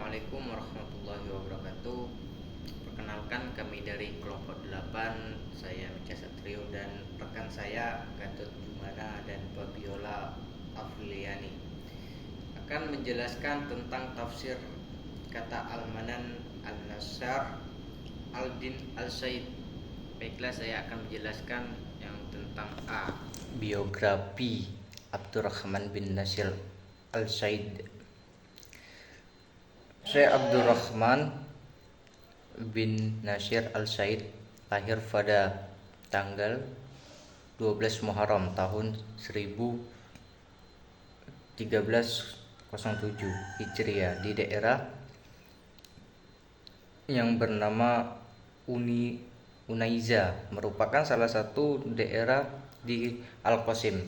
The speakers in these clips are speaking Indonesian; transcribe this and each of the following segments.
Assalamualaikum warahmatullahi wabarakatuh. Perkenalkan, kami dari kelompok 8. Saya Mika Satrio dan rekan saya Gatot Jumana dan Fabiola Afriliani akan menjelaskan tentang tafsir kata Al-Manan Al-Nassar Al-Din Al-Said. Baiklah, saya akan menjelaskan yang tentang biografi Abdurrahman bin Nasir Al-Said. Syekh Abdurrahman bin Nasir Al-Said lahir pada tanggal 12 Muharram tahun 1307 Hijriah di daerah yang bernama Unaiza, merupakan salah satu daerah di Al-Qasim.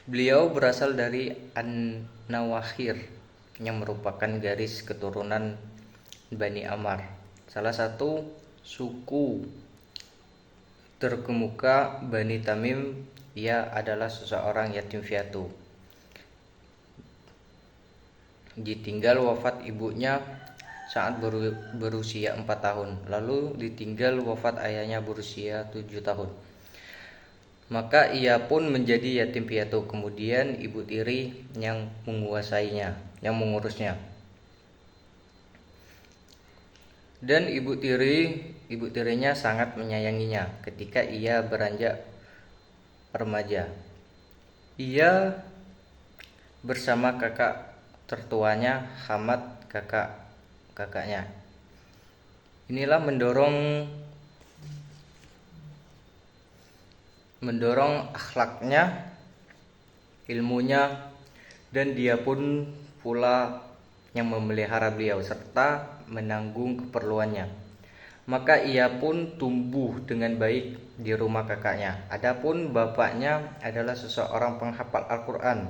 Beliau berasal dari An-Nawahir yang merupakan garis keturunan Bani Amr, salah satu suku terkemuka Bani Tamim. Ia adalah seseorang yatim piatu. Ditinggal wafat ibunya saat berusia 4 tahun, lalu ditinggal wafat ayahnya berusia 7 tahun. Maka ia pun menjadi yatim piatu. Kemudian ibu tiri yang menguasainya, yang mengurusnya. Dan ibu tirinya sangat menyayanginya ketika ia beranjak remaja. Ia bersama kakak tertuanya Hamad, kakaknya. Inilah mendorong akhlaknya, ilmunya, dan dia pun pula yang memelihara beliau serta menanggung keperluannya. Maka ia pun tumbuh dengan baik di rumah kakaknya. Adapun bapaknya adalah seseorang penghafal Al-Quran,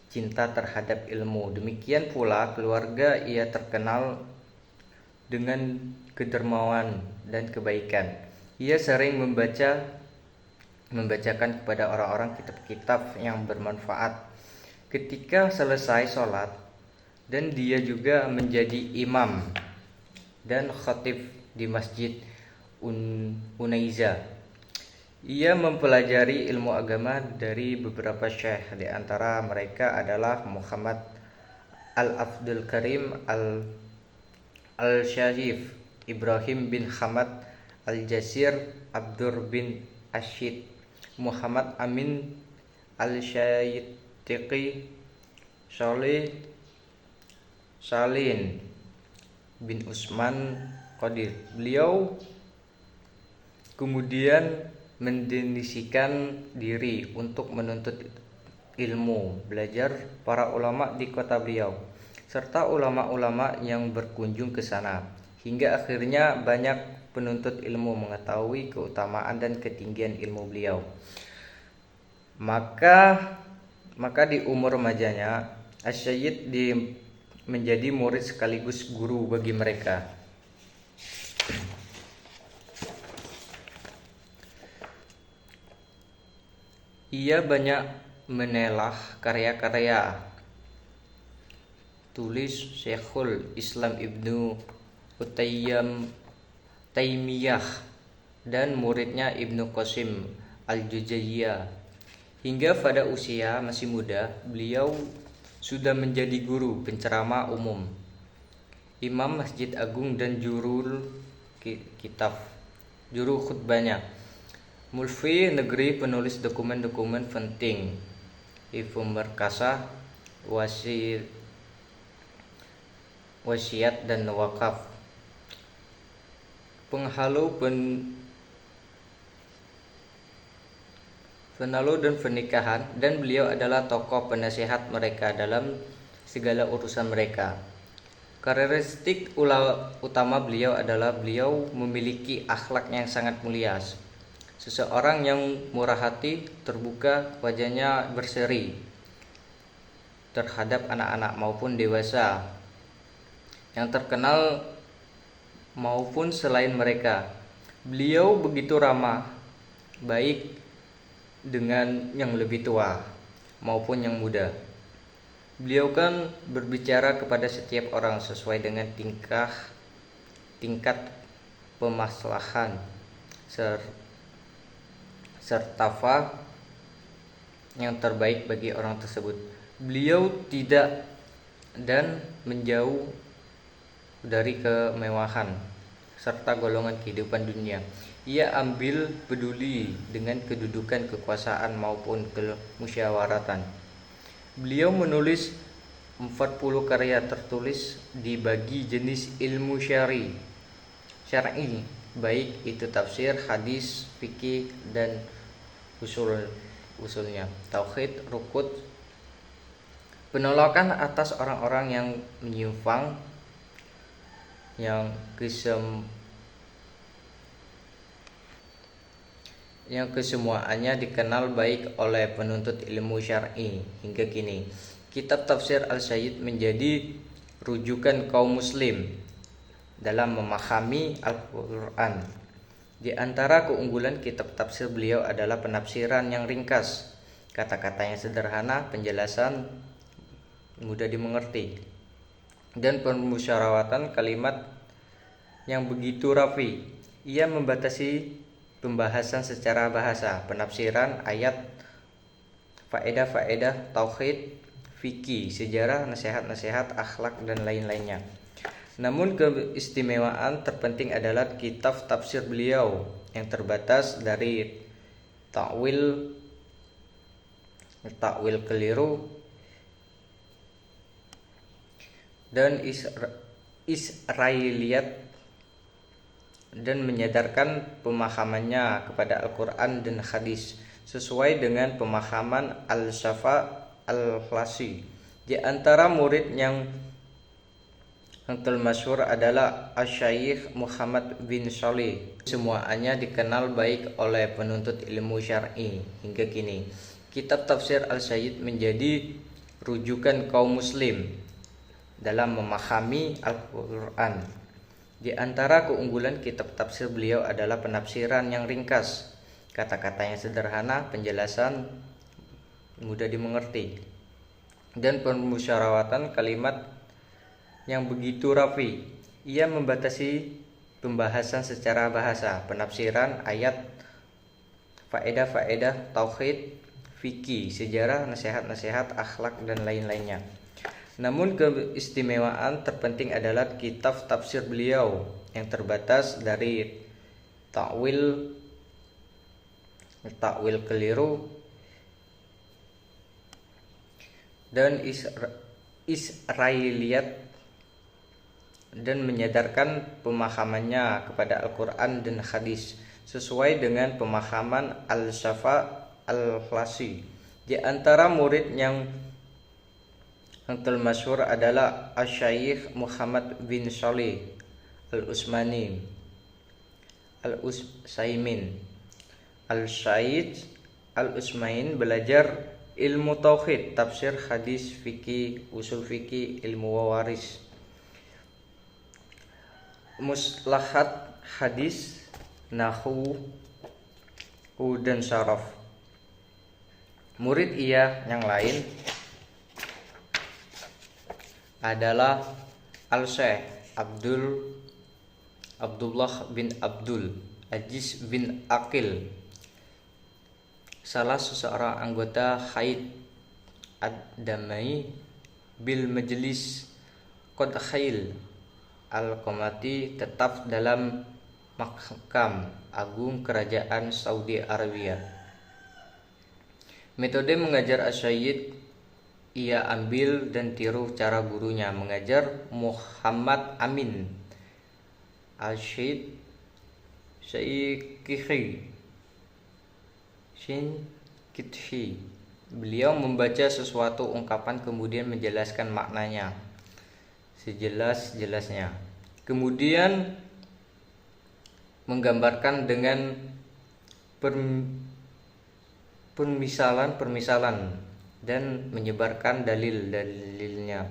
cinta terhadap ilmu. Demikian pula keluarga ia terkenal dengan kedermawan dan kebaikan. Ia sering membacakan kepada orang-orang kitab-kitab yang bermanfaat ketika selesai sholat, dan dia juga menjadi imam dan khatib di Masjid Unaiza. Ia mempelajari ilmu agama dari beberapa syekh. Di antara mereka adalah Muhammad Al-Abdul Karim Al-Sharif, Ibrahim bin Hamad Al-Jasir, Abdur bin Ashid, Muhammad Amin Al-Syaitiqi, Salin bin Usman Qadir. Beliau kemudian mendedikasikan diri untuk menuntut ilmu, belajar para ulama di kota beliau serta ulama-ulama yang berkunjung ke sana, hingga akhirnya banyak penuntut ilmu mengetahui keutamaan dan ketinggian ilmu beliau. Maka di umur remajanya Asy-Syaikh menjadi murid sekaligus guru bagi mereka. Ia banyak menelah karya-karya tulis Syekhul Islam Ibnu Taimiyah dan muridnya Ibnu Qasim Al-Juzayyah. Hingga pada usia masih muda, beliau sudah menjadi guru, penceramah umum, imam Masjid Agung, dan juru khutbahnya, mulfi negeri, penulis dokumen-dokumen penting, pemerkasa wasiat dan wakaf, penghalu dan pernikahan, dan beliau adalah tokoh penasihat mereka dalam segala urusan mereka. Karakteristik utama beliau adalah beliau memiliki akhlak yang sangat mulia. Seseorang yang murah hati, terbuka, wajahnya berseri terhadap anak-anak maupun dewasa yang terkenal maupun selain mereka. Beliau begitu ramah, baik dengan yang lebih tua maupun yang muda. Beliau kan berbicara kepada setiap orang sesuai dengan tingkat pemaslahan serta yang terbaik bagi orang tersebut. Beliau tidak dan menjauh dari kemewahan serta golongan kehidupan dunia. Ia ambil peduli dengan kedudukan kekuasaan maupun kemusyawaratan. Beliau menulis 40 karya tertulis dibagi jenis ilmu syar'i, baik itu tafsir, hadis, fikih dan usulnya, tauhid, rukun, penolakan atas orang-orang yang menyimpang, yang kesemuanya dikenal baik oleh penuntut ilmu syar'i hingga kini. Kitab Tafsir Al-Sayyid menjadi rujukan kaum muslim dalam memahami Al-Quran. Di antara keunggulan kitab tafsir beliau adalah penafsiran yang ringkas, kata-katanya sederhana, penjelasan mudah dimengerti, dan permusyawaratan kalimat yang begitu rapi. Ia membatasi pembahasan secara bahasa, penafsiran ayat, faedah-faedah tauhid, fikih, sejarah, nasihat-nasihat, akhlak dan lain-lainnya. Namun keistimewaan terpenting adalah kitab tafsir beliau yang terbatas dari takwil keliru dan Israiliyat, dan menyadarkan pemahamannya kepada Al-Quran dan hadis sesuai dengan pemahaman Al-Syafa' Al-Hlasi. Di antara murid yang termasyhur adalah Asy-Syaikh Muhammad bin Shalih. Semuanya dikenal baik oleh penuntut ilmu syar'i hingga kini. Kitab Tafsir Al-Sayyid menjadi rujukan kaum muslim dalam memahami Al-Quran. Di antara keunggulan kitab tafsir beliau adalah penafsiran yang ringkas, kata-katanya sederhana, penjelasan mudah dimengerti, dan permusyawaratan kalimat yang begitu rapi. Ia membatasi pembahasan secara bahasa, penafsiran ayat, faedah-faedah tauhid, fikih, sejarah, nasihat-nasihat, akhlak dan lain-lainnya. Namun keistimewaan terpenting adalah kitab tafsir beliau yang terbatas dari takwil keliru dan Israiliyat, dan menyadarkan pemahamannya kepada Al-Quran dan hadis sesuai dengan pemahaman Al-Syafa' Al-Hlasi. Di antara murid yang termasyhur adalah Asy-Syaikh Muhammad bin Shalih Al-Utsaimin. Al-Syaikh Al-Utsaimin belajar ilmu tauhid, tafsir, hadis, fikih, usul fikih, ilmu waris, mustalahat hadis, nahwu dan syaraf. Murid ia yang lain adalah Al-Syekh Abdullah bin Abdul Aziz bin Aqil, salah seorang anggota Haid Ad-Damai bil Majlis Qadkhail Al-Qamati, tetap dalam Mahkam Agung Kerajaan Saudi Arabia. Metode mengajar Asy-Syaikh ia ambil dan tiru cara gurunya mengajar Muhammad Amin Al-Syekhi Shinkithi. Beliau membaca sesuatu ungkapan kemudian menjelaskan maknanya sejelas-jelasnya, kemudian menggambarkan dengan permisalan dan menyebarkan dalil-dalilnya,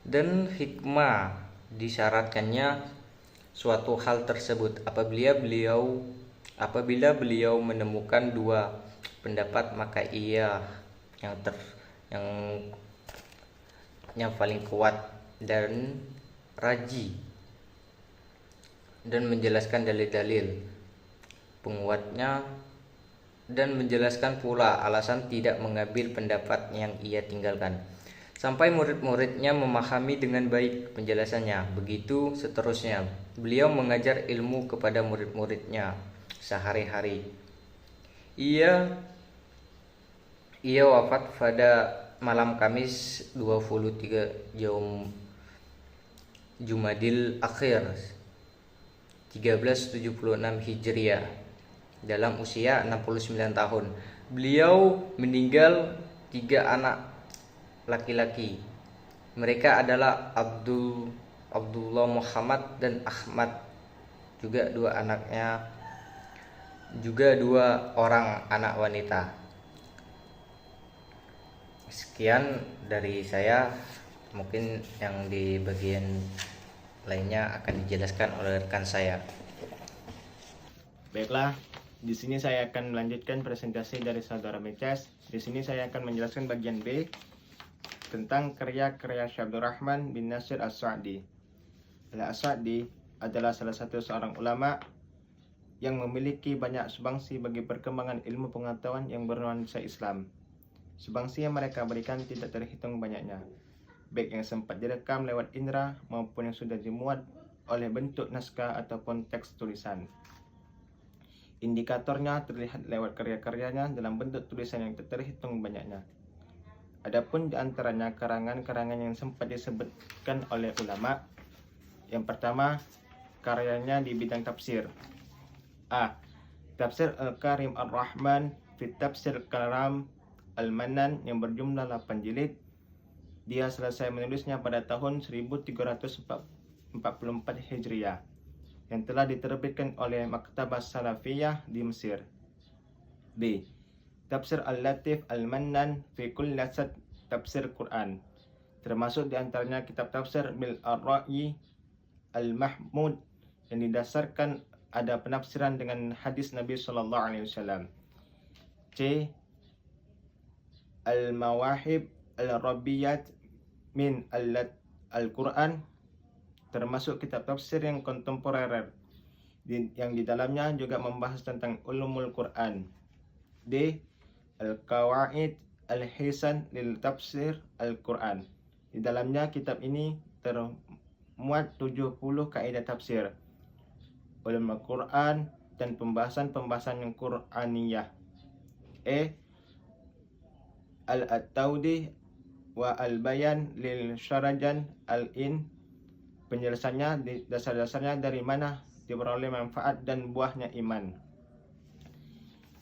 dan hikmah disyaratkannya suatu hal tersebut apabila beliau menemukan dua pendapat, maka ia yang yang paling kuat dan raji, dan menjelaskan dalil-dalil penguatnya, dan menjelaskan pula alasan tidak mengambil pendapat yang ia tinggalkan, sampai murid-muridnya memahami dengan baik penjelasannya. Begitu seterusnya, beliau mengajar ilmu kepada murid-muridnya sehari-hari. Ia wafat pada malam Kamis 23 Jumadil Akhir 1376 Hijriah dalam usia 69 tahun. Beliau meninggal 3 anak laki-laki. Mereka adalah Abdullah Muhammad dan Ahmad, juga 2 anaknya, juga 2 orang anak wanita. Sekian dari saya, mungkin yang di bagian lainnya akan dijelaskan oleh rekan saya. Baiklah, di sini saya akan melanjutkan presentasi dari saudara Mecas. Di sini saya akan menjelaskan bagian B tentang karya-karya Syekh Abdul Rahman bin Nasir As-Sa'di. Al-Sa'di adalah salah satu seorang ulama yang memiliki banyak sumbangsi bagi perkembangan ilmu pengetahuan yang bernuansa Islam. Sumbangsi yang mereka berikan tidak terhitung banyaknya, baik yang sempat direkam lewat indera maupun yang sudah dimuat oleh bentuk naskah ataupun teks tulisan. Indikatornya terlihat lewat karya-karyanya dalam bentuk tulisan yang tak terhitung banyaknya. Adapun di antaranya karangan-karangan yang sempat disebutkan oleh ulama. Yang pertama, karyanya di bidang tafsir. A. Tafsir Al-Karim Ar-Rahman fi Tafsir Kalam Al-Manan yang berjumlah 8 jilid. Dia selesai menulisnya pada tahun 1344 Hijriah yang telah diterbitkan oleh Maktabah Salafiyah di Mesir. B. Tafsir Al-Latif Al-Mannan fi Kullasat Tafsir Quran, termasuk di antaranya kitab tafsir Bil Ar-Ra'yi Al-Mahmud yang didasarkan ada penafsiran dengan hadis Nabi sallallahu alaihi wasallam. C. Al-Mawahib Al-Rabbiyat min Al-Quran, termasuk kitab tafsir yang kontemporer yang di dalamnya juga membahas tentang ulumul Quran. D. Al-Qawaid Al-Hisan lil Tafsir Al-Quran. Di dalamnya kitab ini termuat 70 kaidah tafsir, ulumul Quran, dan pembahasan-pembahasan yang Qur'aniyah. E. Al-At-Tawdih wa Al-Bayan lil Syarajan Al-In. Penjelasannya dasar-dasarnya dari mana diperoleh manfaat dan buahnya iman.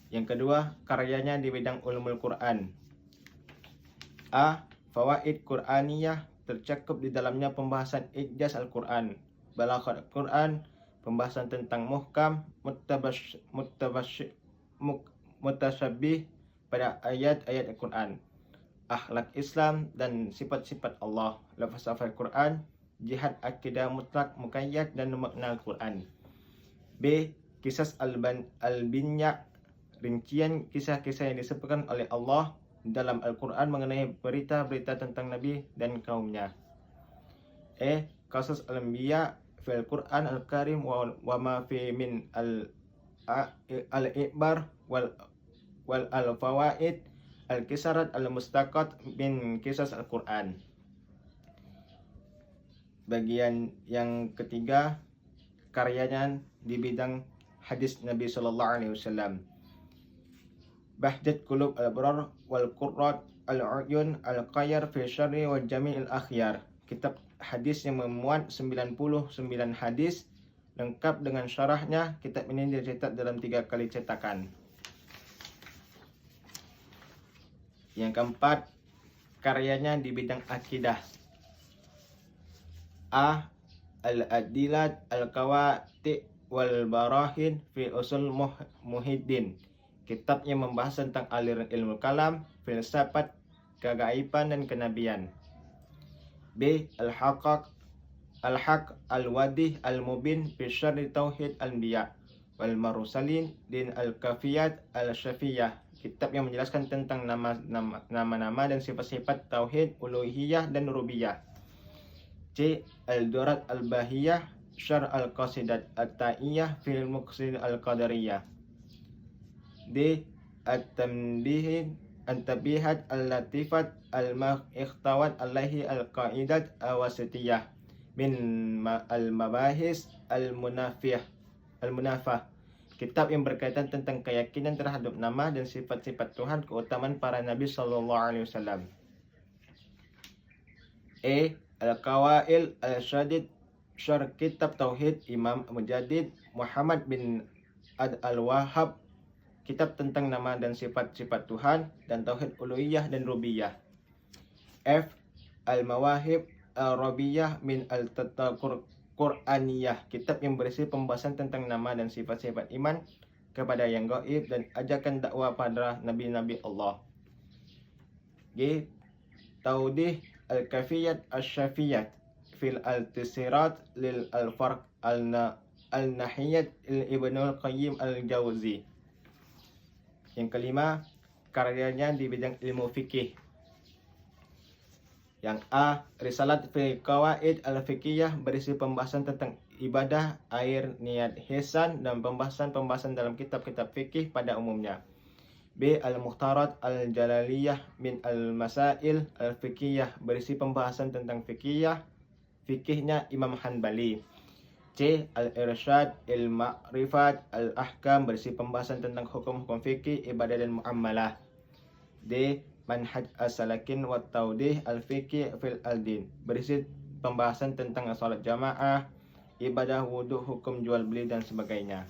Yang kedua, karyanya di bidang ulumul Quran. A. Fawaid Qur'aniyah, tercakup di dalamnya pembahasan ijaz Al-Quran, balaghat Al-Quran, pembahasan tentang muhkam, mutasyabih pada ayat-ayat Al-Quran, akhlak Islam dan sifat-sifat Allah, lafaz Al-Quran, jihad akidah mutlak muqayyad dan makna Al-Quran. B. Kisas al-Binya, rincian kisah-kisah yang disebutkan oleh Allah dalam Al-Quran mengenai berita-berita tentang Nabi dan kaumnya. E. Qasas al-Anbiya fil Quran al-Karim wa ma fi min al-Ibar wal al-Fawaid al-Kisarat al-Mustaqat min kisas Al-Quran. Bagian yang ketiga, karyanya di bidang hadis Nabi sallallahu alaihi wasallam. Bahjat Qulub Al-Abrar wal Qurrat Al-Uyun Al-Qayyar fi Syarri wa Jami'il Akhyar. Kitab hadis yang memuat 99 hadis lengkap dengan syarahnya. Kitab ini dicetak dalam 3 kali cetakan. Yang keempat, karyanya di bidang akidah. A. Al-Adilat Al-Qawati wal Barahin fi Usul Muhyiddin. Kitab yang membahas tentang aliran ilmu kalam, filsafat, kegaiban dan kenabian. B. Al-Haq Al-Wadih Al-Mubin fi Syarri Tauhid Al-Anbiya wal Mursalin din Al-Kafiyat Al-Syafiyah kitab yang menjelaskan tentang nama-nama dan sifat-sifat tauhid, uluhiyah dan rububiyah. C. Al-Durat Al-Bahiyah Syarh Al-Qasidat At-Taiyah fil Muqsid Al-Qadariyah. D. At-Tanbihat Al-Latifat Al-Ikhtawat Alaihi Al-Qaidat Awasitiyah min Al-Mabahis Al-Munafah. Kitab yang berkaitan tentang keyakinan terhadap nama dan sifat-sifat Tuhan, keutamaan para Nabi Sallallahu Alaihi Wasallam. E. Al-Qawail Al-Syadid Syarh Kitab Tauhid Imam Mujaddid Muhammad bin Al-Wahhab, kitab tentang nama dan sifat-sifat Tuhan dan tauhid uluhiyah dan rububiyah. F. Al-Mawahib Al-Rabiyah min Al-Qur'aniyah, kitab yang berisi pembahasan tentang nama dan sifat-sifat iman kepada yang gaib dan ajakan dakwah pada nabi-nabi Allah. G. Taudih Al-Kafiyat Al-Syafiyat fil Al-Tisirat lil Al-Farq Al-Nahiyat Ibnul Qayyim Al-Jauzi. Yang kelima, karyanya di bidang ilmu fikih. Yang A. Risalat fil Qawaid Al-Fiqhiyah, berisi pembahasan tentang ibadah, air, niat, hisan, dan pembahasan dalam kitab-kitab fikih pada umumnya. B. Al-Mukhtarat Al-Jalaliyah min Al-Masail Al-Fiqhiyah, berisi pembahasan tentang fikihnya Imam Hanbali. C. Al-Irsyad Al-Ma'rifat Al-Ahkam, berisi pembahasan tentang hukum-hukum fikih, ibadah dan muamalah. D. Manhaj As-Salakin wa Taudih Al-Fiqih fil Al-Din, berisi pembahasan tentang salat jamaah, ibadah wudhu, hukum jual beli dan sebagainya.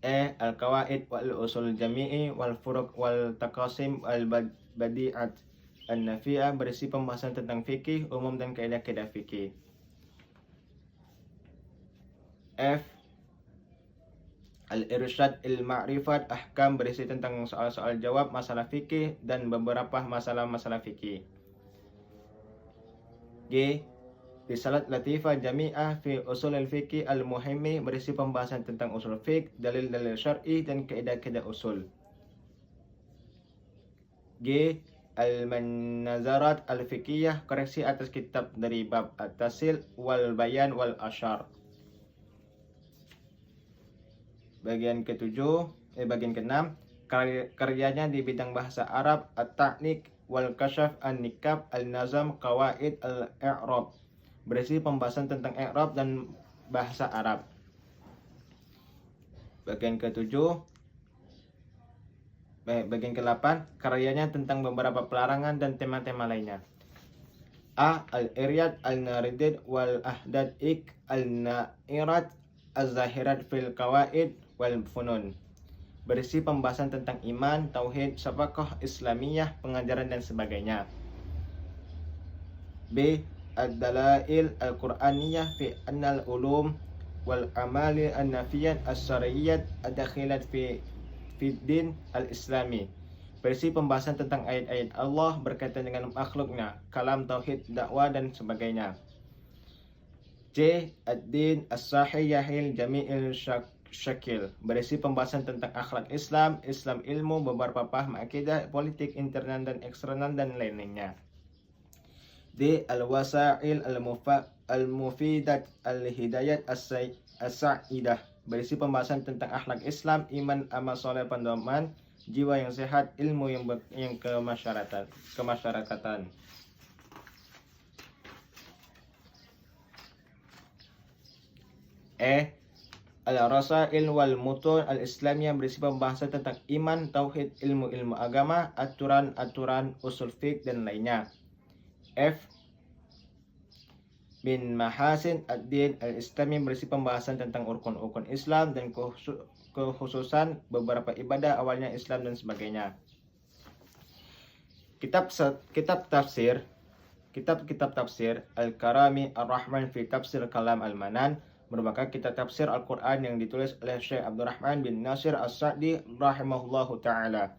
E. Al-Qawaid wal Usul Jami'i wal Furuq wal Taqasim Al-Badi'at An-Nafi'ah, berisi pembahasan tentang fikih umum dan kaidah-kaidah fikih. F. Al-Irsyad Al-Ma'rifat Ahkam, berisi tentang soal-soal jawab masalah fikih dan beberapa masalah-masalah fikih. G. Risalat Latifah Jami'ah fi Usul al-Fiqh al-Muhimmi, berisi pembahasan tentang usul fiqh, dalil-dalil syar'i dan kaidah-kaidah usul. G. Al-Manazarat al-Fiqhiyah, koreksi atas kitab dari bab at-tasil wal bayan wal asyar. Bagian ke-6, karyanya di bidang bahasa Arab, at-Ta'niq wal Kashaf an-Nikab al-Nazam Qawaid al-I'rab, berisi pembahasan tentang i'rab dan bahasa Arab. Bagian ke-8, karyanya tentang beberapa pelarangan dan tema-tema lainnya. A. Al-Iryad al-Naridid wal Ahdad Ik al-Na'irat Az-Zahirat fil Qawaid wal Funun, berisi pembahasan tentang iman, tauhid, syafaqah Islamiyah, pengajaran dan sebagainya. B. Ad-Dalail Al-Qur'aniyah fi Annal Ulum wal Amali An-Nafiyat As-Syar'iyyat Ad-Dakhilat fi Din Al-Islami, berisi pembahasan tentang ayat-ayat Allah berkaitan dengan makhluknya, kalam, tauhid, dakwah dan sebagainya. C. Ad-Din As-Sahihil Jami'il Syakil, berisi pembahasan tentang akhlak Islam, ilmu, beberapa paham akidah, politik internal dan eksternal dan lainnya. D. Al-Wasail Al-Mufidat Al-Hidayat As-Sa'idah, berisi pembahasan tentang akhlak Islam, iman, amal soleh, pendoman, jiwa yang sehat, ilmu yang kemasyarakatan. E. Al-Rasail wal Mutun Al-Islamiyah, berisi pembahasan tentang iman, tauhid, ilmu agama, aturan, usul fiqh dan lainnya. F. Min Mahasin Ad-Din Al-Islami, berisi pembahasan tentang rukun-rukun Islam dan kekhususan beberapa ibadah awalnya Islam dan sebagainya. Kitab tafsir Al-Karami Ar-Rahman fi Tafsir Kalam Al-Manan merupakan kitab tafsir Al-Quran yang ditulis oleh Syekh Abdurrahman bin Nasir As-Sa'di rahimahullahu ta'ala.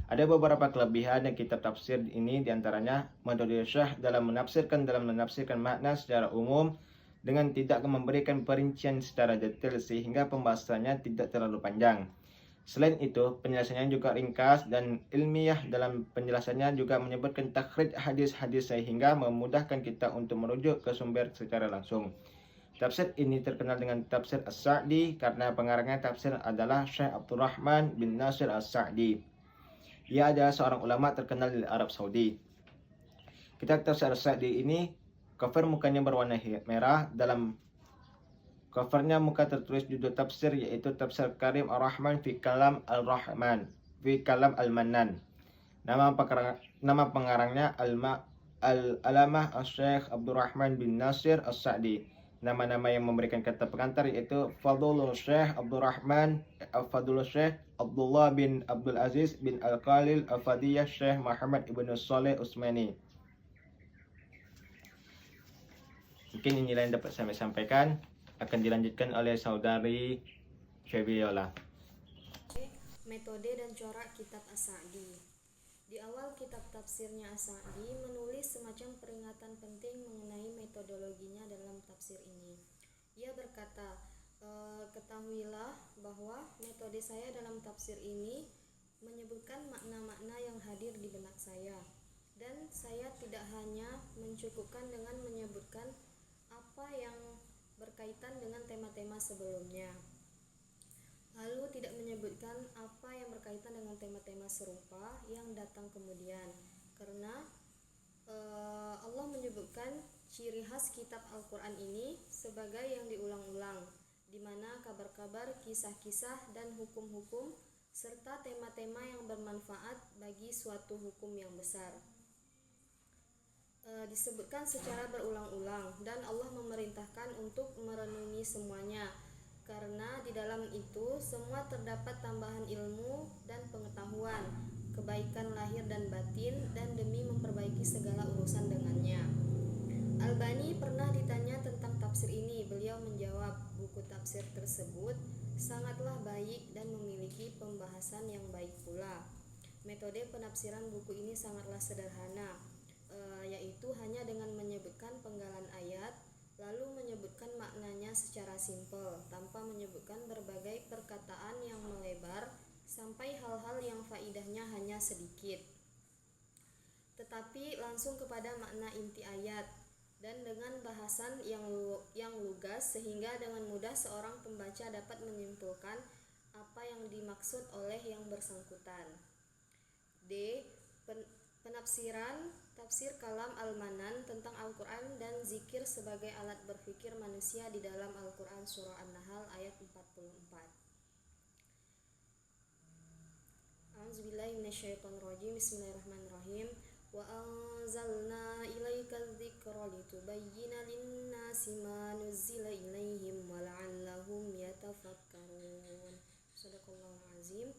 Ada beberapa kelebihan dari kitab tafsir ini, diantaranya metode Syekh dalam menafsirkan makna secara umum dengan tidak memberikan perincian secara detail sehingga pembahasannya tidak terlalu panjang. Selain itu, penjelasannya juga ringkas dan ilmiah. Dalam penjelasannya juga menyebutkan takhrij hadis-hadis sehingga memudahkan kita untuk merujuk ke sumber secara langsung. Tafsir ini terkenal dengan tafsir As-Sa'di karena pengarangnya tafsir adalah Syekh Abdurrahman bin Nasir As-Sa'di. Ia adalah seorang ulama terkenal di Arab Saudi. Kitab tafsir As-Sa'di ini cover mukanya berwarna merah. Dalam covernya muka tertulis judul tafsir, yaitu Tafsir Karim Ar-Rahman fi Kalam Al-Rahman fi Kalam Al-Mannan. Nama pengarangnya Al-Alamah Syekh Abdurrahman bin Nasir As-Sa'di. Nama-nama yang memberikan kata pengantar yaitu Fadlul Syekh Abdurrahman, Fadlul Syekh Abdullah bin Abdul Aziz bin Al-Qalil, Afadiyah Syekh Muhammad ibn Saleh Usmani. Mungkin inilah yang dapat saya sampaikan. Akan dilanjutkan oleh saudari Febiola. Metode dan corak kitab As-Sa'di. Di awal kitab tafsirnya As-Sa'di menulis semacam peringatan penting mengenai metodologinya dalam tafsir ini. Ia berkata, ketahuilah bahwa metode saya dalam tafsir ini menyebutkan makna-makna yang hadir di benak saya, dan saya tidak hanya mencukupkan dengan menyebutkan apa yang berkaitan dengan tema-tema sebelumnya, lalu tidak menyebutkan apa yang berkaitan dengan tema-tema serupa yang datang kemudian, karena Allah menyebutkan ciri khas kitab Al-Quran ini sebagai yang diulang-ulang, di mana kabar-kabar, kisah-kisah, dan hukum-hukum serta tema-tema yang bermanfaat bagi suatu hukum yang besar disebutkan secara berulang-ulang, dan Allah memerintahkan untuk merenungi semuanya, karena di dalam itu semua terdapat tambahan ilmu dan pengetahuan, kebaikan lahir dan batin, dan demi memperbaiki segala urusan dengannya. Albani pernah ditanya tentang tafsir ini. Beliau menjawab, buku tafsir tersebut sangatlah baik dan memiliki pembahasan yang baik pula. Metode penafsiran buku ini sangatlah sederhana, yaitu hanya dengan menyebutkan penggalan ayat, lalu menyebutkan maknanya secara simpel, tanpa menyebutkan berbagai perkataan yang melebar sampai hal-hal yang faidahnya hanya sedikit, tetapi langsung kepada makna inti ayat, dan dengan bahasan yang lugas sehingga dengan mudah seorang pembaca dapat menyimpulkan apa yang dimaksud oleh yang bersangkutan. D. Penafsiran tafsir kalam Al-Mannan tentang Al-Quran dan zikir sebagai alat berpikir manusia di dalam Al-Quran surah An-Nahl ayat 44. A'udzubillahi minasyaitonirrajim. Bismillahirrahmanirrahim. Wa anzalna ilaika dzikra litubayyina lin-nasi ma nuzzila ilaihim wa la'allahum yatafakkarun. Shadaqallahul azim.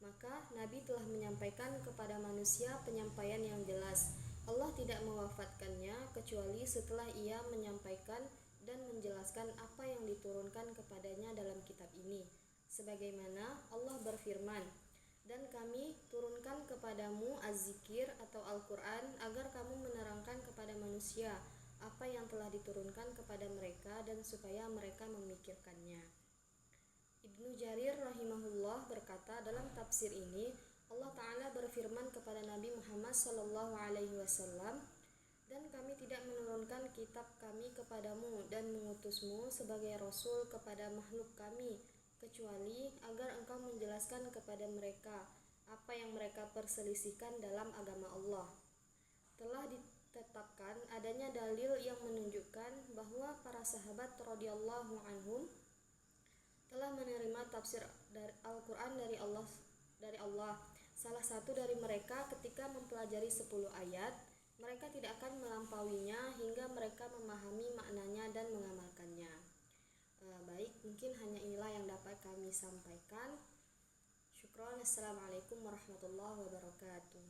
Maka Nabi telah menyampaikan kepada manusia penyampaian yang jelas. Allah tidak mewafatkannya kecuali setelah ia menyampaikan dan menjelaskan apa yang diturunkan kepadanya dalam kitab ini. Sebagaimana Allah berfirman, dan kami turunkan kepadamu az-zikir atau Al-Quran agar kamu menerangkan kepada manusia apa yang telah diturunkan kepada mereka dan supaya mereka memikirkannya. Ibnu Jarir rahimahullah berkata, dalam tafsir ini Allah Ta'ala berfirman kepada Nabi Muhammad SAW, dan kami tidak menurunkan kitab kami kepadamu dan mengutusmu sebagai rasul kepada makhluk kami kecuali agar engkau menjelaskan kepada mereka apa yang mereka perselisihkan dalam agama Allah. Telah ditetapkan adanya dalil yang menunjukkan bahwa para sahabat radhiyallahu anhum telah menerima tafsir dari Al-Quran dari Allah. Salah satu dari mereka ketika mempelajari 10 ayat, mereka tidak akan melampauinya hingga mereka memahami maknanya dan mengamalkannya. Baik, mungkin hanya inilah yang dapat kami sampaikan. Syukron. Assalamualaikum warahmatullahi wabarakatuh.